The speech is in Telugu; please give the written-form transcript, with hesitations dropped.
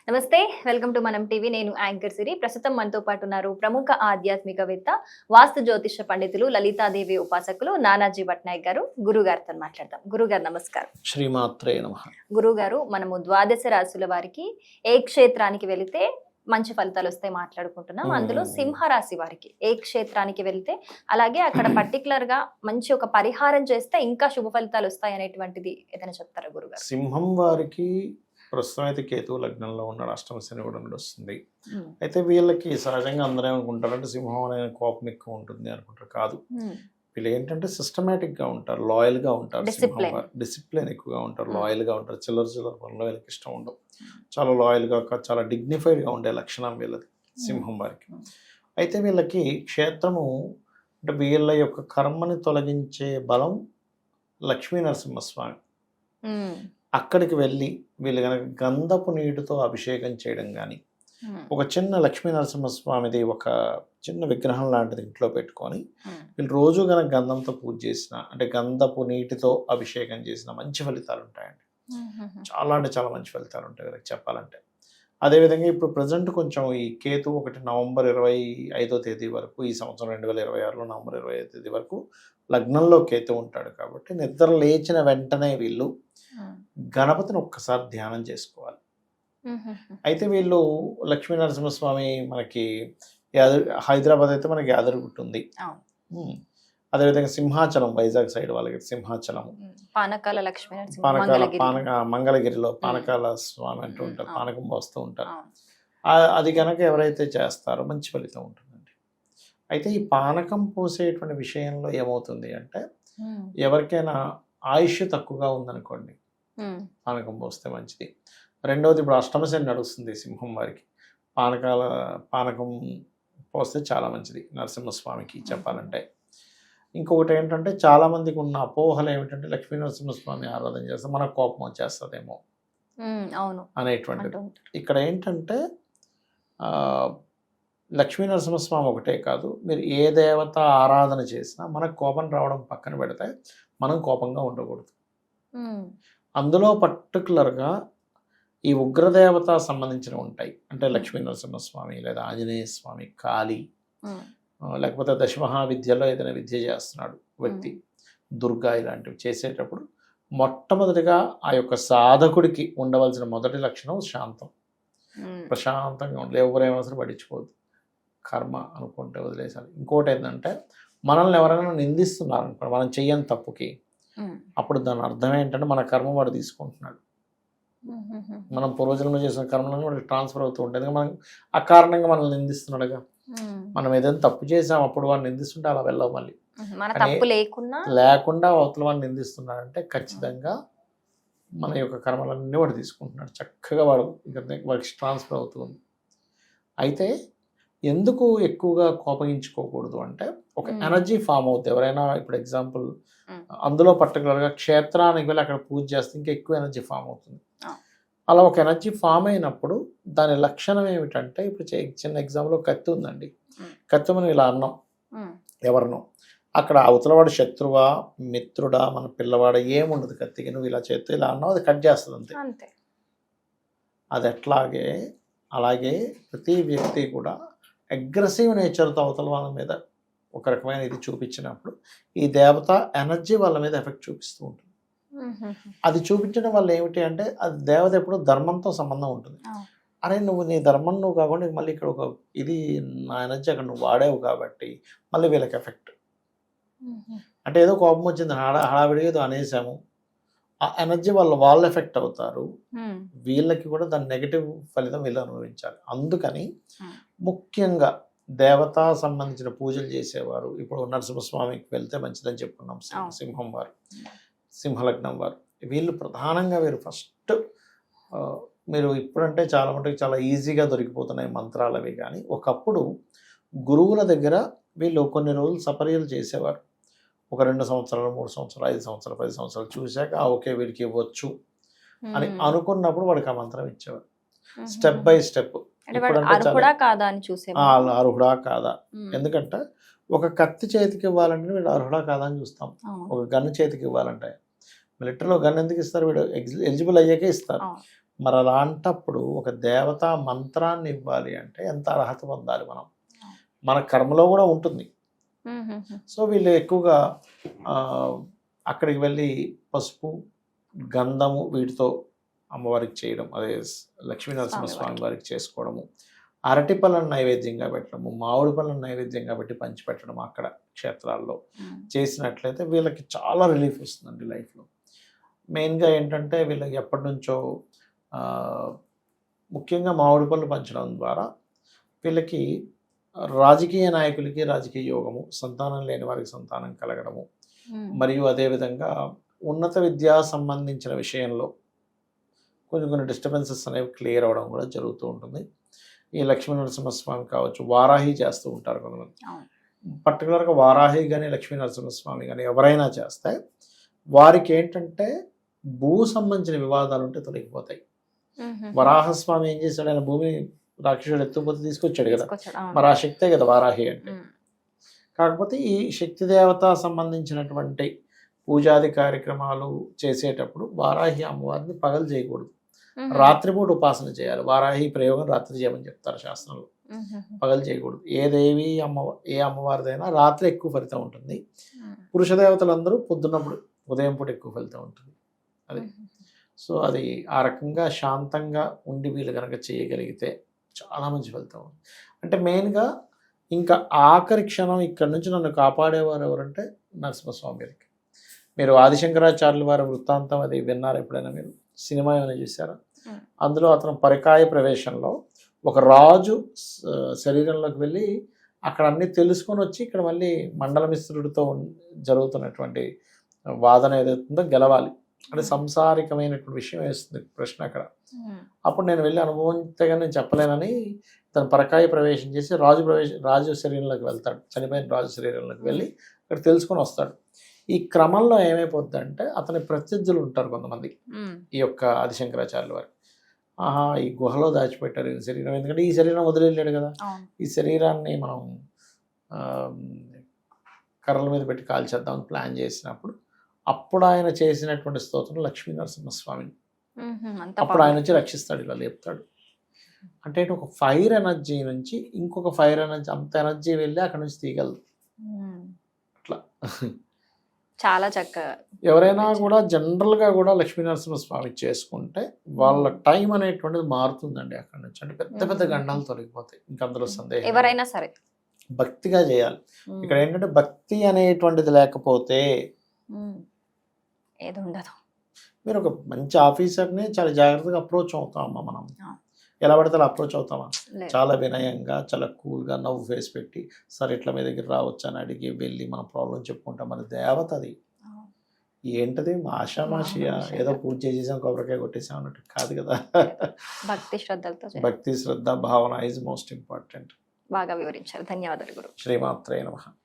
నమస్తే, వెల్కమ్ టు మనం టీవీ. నేను యాంకర్ సిరి. ప్రస్తుతం మనతో పాటు ఉన్నారు ప్రముఖ ఆధ్యాత్మికవేత్త, వాస్తు జ్యోతిష పండితులు, లలితాదేవి ఉపాసకులు నానాజీ భట్నాయక్ గారు. గురుగారితో మాట్లాడదాం. గురుగారు నమస్కారం. శ్రీమాత్రే నమః. గురుగారు, మనము ద్వాదశ రాశుల వారికి ఏ క్షేత్రానికి వెళితే మంచి ఫలితాలు వస్తాయి మాట్లాడుకుంటున్నాం. అందులో సింహరాశి వారికి ఏ క్షేత్రానికి వెళ్తే, అలాగే అక్కడ పర్టికులర్ గా మంచి ఒక పరిహారం చేస్తే ఇంకా శుభ ఫలితాలు వస్తాయి అనేటువంటిది ఏదైనా చెప్తారా గురుగారు? సింహం వారికి ప్రస్తుతం అయితే కేతు లగ్నంలో ఉన్నాడు, అష్టమ శని కూడా నడుస్తుంది. అయితే వీళ్ళకి సహజంగా అందరూ ఏమనుకుంటారంటే సింహం అనే కోపం ఎక్కువ ఉంటుంది అనుకుంటారు. కాదు, వీళ్ళు ఏంటంటే సిస్టమేటిక్ గా ఉంటారు, లాయల్ గా ఉంటారు. సింహం వారు డిసిప్లిన్ ఎక్కువగా ఉంటారు, లాయల్ గా ఉంటారు. చిల్లర పనులు వీళ్ళకి ఇష్టం ఉండవు. చాలా లాయల్ గా, చాలా డిగ్నిఫైడ్ గా ఉండే లక్షణం వీళ్ళది సింహం వారికి. అయితే వీళ్ళకి క్షేత్రము అంటే వీళ్ళ యొక్క కర్మని తొలగించే బలం లక్ష్మీ నరసింహస్వామి. అక్కడికి వెళ్ళి వీళ్ళు కనుక గంధపు నీటితో అభిషేకం చేయడం కానీ, ఒక చిన్న లక్ష్మీ నరసింహస్వామిది ఒక చిన్న విగ్రహం లాంటిది ఇంట్లో పెట్టుకొని వీళ్ళు రోజు కనుక గంధంతో పూజ చేసిన, అంటే గంధపు నీటితో అభిషేకం చేసిన మంచి ఫలితాలు ఉంటాయండి. చాలా అంటే చాలా మంచి ఫలితాలు ఉంటాయి కదా చెప్పాలంటే. అదేవిధంగా ఇప్పుడు ప్రజెంట్ కొంచెం ఈ కేతు ఒకటి నవంబర్ 25వ తేదీ వరకు, ఈ సంవత్సరం 2026లో నవంబర్ 25వ తేదీ వరకు లగ్నంలో కేతు ఉంటాడు. కాబట్టి నిద్ర లేచిన వెంటనే వీళ్ళు గణపతిని ఒక్కసారి ధ్యానం చేసుకోవాలి. అయితే వీళ్ళు లక్ష్మీ నరసింహస్వామి మనకి హైదరాబాద్ అయితే మనకి యాదగిరిగుట్ట ఉంది. అదేవిధంగా సింహాచలం, వైజాగ్ సైడ్ వాళ్ళకి సింహాచలం, మంగళగిరిలో పానకాల స్వామి అంటూ ఉంటారు, పానకం పోస్తూ ఉంటారు. అది కనుక ఎవరైతే చేస్తారో మంచి ఫలితం ఉంటుందండి. అయితే ఈ పానకం పోసేటువంటి విషయంలో ఏమవుతుంది అంటే, ఎవరికైనా ఆయుష్ తక్కువగా ఉందనుకోండి, పానకం పోస్తే మంచిది. రెండవది, ఇప్పుడు అష్టమశని నడుస్తుంది సింహం వారికి, పానకం పోస్తే చాలా మంచిది నరసింహస్వామికి చెప్పాలంటే. ఇంకొకటి ఏంటంటే, చాలామందికి ఉన్న అపోహలు ఏమిటంటే, లక్ష్మీ నరసింహస్వామి ఆరాధన చేస్తే మనకు కోపం వచ్చేస్తుందేమో అనేటువంటిది. ఇక్కడ ఏంటంటే లక్ష్మీ నరసింహస్వామి ఒకటే కాదు, మీరు ఏ దేవత ఆరాధన చేసినా మనకు కోపం రావడం పక్కన పెడితే మనం కోపంగా ఉండకూడదు. అందులో పర్టికులర్గా ఈ ఉగ్రదేవత సంబంధించినవి ఉంటాయి. అంటే లక్ష్మీ నరసింహస్వామి లేదా ఆంజనేయ స్వామి, కాళీ, లేకపోతే దశమహావిద్యలో ఏదైనా విద్య చేస్తున్నాడు వ్యక్తి, దుర్గా, ఇలాంటివి చేసేటప్పుడు మొట్టమొదటిగా ఆ యొక్క సాధకుడికి ఉండవలసిన మొదటి లక్షణం శాంతం. ప్రశాంతంగా ఉండాలి, ఎవరేమో అసలు పట్టించుకోవద్దు, కర్మ అనుకుంటే వదిలేసాలి. ఇంకోటి ఏంటంటే, మనల్ని ఎవరైనా నిందిస్తున్నారు అనుకోండి మనం చెయ్యని తప్పుకి, అప్పుడు దాని అర్థం ఏంటంటే మన కర్మ వాడు తీసుకుంటున్నాడు. మనం పూర్వజన్మలో చేసిన కర్మలను వాడికి ట్రాన్స్ఫర్ అవుతూ ఉంటుంది. మనం అకారణంగా మనల్ని నిందిస్తున్నాడుగా. మనం ఏదైనా తప్పు చేసాం, అప్పుడు వాడిని నిందిస్తుంటే అలా వెళ్ళవు. మళ్ళీ లేకుండా అవతల వాడిని నిందిస్తున్నాడంటే ఖచ్చితంగా మన యొక్క కర్మలన్నీ వాడు తీసుకుంటున్నాడు. చక్కగా వాడికి ట్రాన్స్ఫర్ అవుతుంది. అయితే ఎందుకు ఎక్కువగా కోపగించుకోకూడదు అంటే, ఒక ఎనర్జీ ఫామ్ అవుతుంది. ఎవరైనా ఇప్పుడు ఎగ్జాంపుల్ అందులో పర్టికులర్గా క్షేత్రానికి వెళ్ళి అక్కడ పూజ చేస్తే ఇంకా ఎక్కువ ఎనర్జీ ఫామ్ అవుతుంది. అలా ఒక ఎనర్జీ ఫామ్ అయినప్పుడు దాని లక్షణం ఏమిటంటే, ఇప్పుడు చిన్న ఎగ్జాంపుల్ కత్తి ఉందండి, కత్తి మనం ఇలా అన్నాం ఎవరినో, అక్కడ అవతలవాడు శత్రువా మిత్రుడా మన పిల్లవాడ ఏముండదు. కత్తికి నువ్వు ఇలా చేస్తే ఇలా అన్నావు, అది కట్ చేస్తుంది అంతే. అది అలాగే ప్రతి వ్యక్తి కూడా అగ్రెసివ్ నేచర్తో అవతల వాళ్ళ మీద ఒక రకమైన ఇది చూపించినప్పుడు ఈ దేవత ఎనర్జీ వాళ్ళ మీద ఎఫెక్ట్ చూపిస్తూ ఉంటుంది. అది చూపించడం వల్ల ఏమిటి అంటే, అది దేవత ఎప్పుడు ధర్మంతో సంబంధం ఉంటుంది. అరే నువ్వు నీ ధర్మం నువ్వు కాకుండా మళ్ళీ ఇక్కడ ఒక ఇది నా ఎనర్జీ అక్కడ నువ్వు వాడేవు కాబట్టి మళ్ళీ వీళ్ళకి ఎఫెక్ట్. అంటే ఏదో కోపం వచ్చింది, హడావిడిగా ఏదో అనేసాము, ఆ ఎనర్జీ వాళ్ళు ఎఫెక్ట్ అవుతారు. వీళ్ళకి కూడా దాని నెగిటివ్ ఫలితం వీళ్ళు అనుభవించాలి. అందుకని ముఖ్యంగా దేవతా సంబంధించిన పూజలు చేసేవారు ఇప్పుడు నరసింహస్వామికి వెళ్తే మంచిదని చెప్పుకున్నాం. సింహం వారు, సింహలగ్నం వారు, వీళ్ళు ప్రధానంగా ఫస్ట్ మీరు ఇప్పుడంటే చాలా మటుకు చాలా ఈజీగా దొరికిపోతున్నాయి మంత్రాలు అవి. కానీ ఒకప్పుడు గురువుల దగ్గర వీళ్ళు కొన్ని రోజులు సపర్యలు చేసేవారు. ఒక 2 సంవత్సరాలు, 3 సంవత్సరాలు, 5 సంవత్సరాలు, 10 సంవత్సరాలు చూశాక ఓకే వీడికి ఇవ్వచ్చు అని అనుకున్నప్పుడు వాడికి ఆ మంత్రం ఇచ్చేవారు. Step by step. అర్హుడా కాదా, ఎందుకంటే ఒక కత్తి చేతికి ఇవ్వాలంటే వీడు అర్హుడా కాదా అని చూస్తాం. ఒక గన్ను చేతికి ఇవ్వాలంటే మిలిటరీలో గన్ ఎందుకు ఇస్తారు, వీడు ఎలిజిబుల్ అయ్యాకే ఇస్తారు. మరి అలాంటప్పుడు ఒక దేవతా మంత్రాన్ని ఇవ్వాలి అంటే ఎంత అర్హత పొందాలి మనం, మన కర్మలో కూడా ఉంటుంది. సో వీళ్ళు ఎక్కువగా అక్కడికి వెళ్ళి పసుపు గంధము వీటితో అమ్మవారికి చేయడం, అదే లక్ష్మీ నరసింహస్వామి వారికి చేసుకోవడము, అరటి పళ్ళను నైవేద్యంగా పెట్టడము, మామిడి పళ్ళను నైవేద్యంగా పెట్టి పంచిపెట్టడం అక్కడ క్షేత్రాల్లో చేసినట్లయితే వీళ్ళకి చాలా రిలీఫ్ వస్తుందండి లైఫ్లో. మెయిన్గా ఏంటంటే వీళ్ళకి ఎప్పటి నుంచో ముఖ్యంగా మామిడి పళ్ళు పంచడం ద్వారా వీళ్ళకి రాజకీయ నాయకులకి రాజకీయ యోగము, సంతానం లేని వారికి సంతానం కలగడము, మరియు అదేవిధంగా ఉన్నత విద్యా సంబంధించిన విషయంలో కొన్ని డిస్టర్బెన్సెస్ అనేవి క్లియర్ అవ్వడం కూడా జరుగుతూ ఉంటుంది. ఈ లక్ష్మీ నరసింహస్వామి కావచ్చు, వారాహి చేస్తూ ఉంటారు కొంతమంది. పర్టికులర్గా వారాహి కానీ లక్ష్మీ నరసింహస్వామి కానీ ఎవరైనా చేస్తే వారికి ఏంటంటే భూ సంబంధించిన వివాదాలు ఉంటే తొలగిపోతాయి. వరాహస్వామి ఏం చేశాడు, ఆయన భూమిని రాక్షసుడు ఎత్తుపోతే తీసుకొచ్చాడు కదా, మరి ఆ శక్తే కదా వారాహి అంటే. కాకపోతే ఈ శక్తి దేవత సంబంధించినటువంటి పూజాది కార్యక్రమాలు చేసేటప్పుడు వారాహి అమ్మవారిని పగలు చేయకూడదు, రాత్రిపూట ఉపాసన చేయాలి. వారాహి ప్రయోగం రాత్రి చేయమని చెప్తారు శాస్త్రంలో, పగలు చేయకూడదు. ఏ అమ్మవారిదైనా రాత్రి ఎక్కువ ఫలితం ఉంటుంది. పురుష దేవతలందరూ పొద్దున్నప్పుడు ఉదయం పూట ఎక్కువ ఫలితం ఉంటుంది. అది సో అది ఆ రకంగా శాంతంగా ఉండి వీళ్ళు కనుక చేయగలిగితే చాలా మంచి ఫలితం. అంటే మెయిన్గా ఇంకా ఆఖరి క్షణం ఇక్కడ నుంచి నన్ను కాపాడేవారు ఎవరంటే నరసింహస్వామి గారికి. మీరు ఆదిశంకరాచార్యుల వారి వృత్తాంతం అది విన్నారు ఎప్పుడైనా? మీరు సినిమా ఏమైనా చూసారా? అందులో అతను పరికాయ ప్రవేశంలో ఒక రాజు శరీరంలోకి వెళ్ళి అక్కడ అన్నీ తెలుసుకొని వచ్చి ఇక్కడ మళ్ళీ మండలమిశ్రుడితో జరుగుతున్నటువంటి వాదన ఏదైతుందో గెలవాలి అంటే సంసారికమైనటువంటి విషయం వేస్తుంది ప్రశ్న అక్కడ. అప్పుడు నేను వెళ్ళి అనుభవంతగా నేను చెప్పలేనని తను పరకాయ ప్రవేశం చేసి రాజు శరీరంలోకి వెళ్తాడు, చనిపోయిన రాజు శరీరంలోకి వెళ్ళి అక్కడ తెలుసుకొని వస్తాడు. ఈ క్రమంలో ఏమైపోద్ది అంటే అతని ప్రత్యర్థులు ఉంటారు కొంతమంది, ఈ యొక్క ఆదిశంకరాచార్యుల వారు. ఈ గుహలో దాచిపెట్టారు ఈ శరీరం, ఎందుకంటే ఈ శరీరం వదిలేళ్ళాడు కదా, ఈ శరీరాన్ని మనం కర్రల మీద పెట్టి కాల్చేద్దామని ప్లాన్ చేసినప్పుడు అప్పుడు ఆయన చేసినటువంటి స్తోత్రం లక్ష్మీ నరసింహస్వామిని. అప్పుడు ఆయన వచ్చి రక్షిస్తాడు, ఇలా లేపుతాడు. అంటే ఒక ఫైర్ ఎనర్జీ నుంచి ఇంకొక ఫైర్ ఎనర్జీ, అంత ఎనర్జీ వెళ్ళి అక్కడ నుంచి తీయగలదు. అట్లా చాలా చక్కగా ఎవరైనా కూడా జనరల్గా కూడా లక్ష్మీ నరసింహస్వామి చేసుకుంటే వాళ్ళ టైం అనేటువంటిది మారుతుందండి అక్కడ నుంచి. అంటే పెద్ద పెద్ద గండాలు తొలగిపోతాయి, ఇంకా అందులో సందేహం. ఎవరైనా సరే భక్తిగా చేయాలి. ఇక్కడ ఏంటంటే భక్తి అనేటువంటిది లేకపోతే ఏది ఉండదు. మీరు ఒక మంచి ఆఫీసర్ని చాలా జాగ్రత్తగా అప్రోచ్ అవుతామమ్మా. మనం ఎలా పడితే అలా అప్రోచ్ అవుతామా? చాలా వినయంగా, చాలా కూల్గా, నవ్వు ఫేస్ పెట్టి సార్ ఇట్లా మీ దగ్గర రావచ్చు అని అడిగి వెళ్ళి మన ప్రాబ్లం చెప్పుకుంటాం. మన దేవత అది ఏంటది ఆషామాషియా ఏదో పూజ చేసేసాం కొబ్బరికాయ కొట్టేసాం అన్నట్టు కాదు కదా. భక్తి శ్రద్ధలతో, భక్తి శ్రద్ధ భావన ఈజ్ మోస్ట్ ఇంపార్టెంట్. బాగా వివరించారు. ధన్యవాదాలు గురు. శ్రీమాత్రే నమః.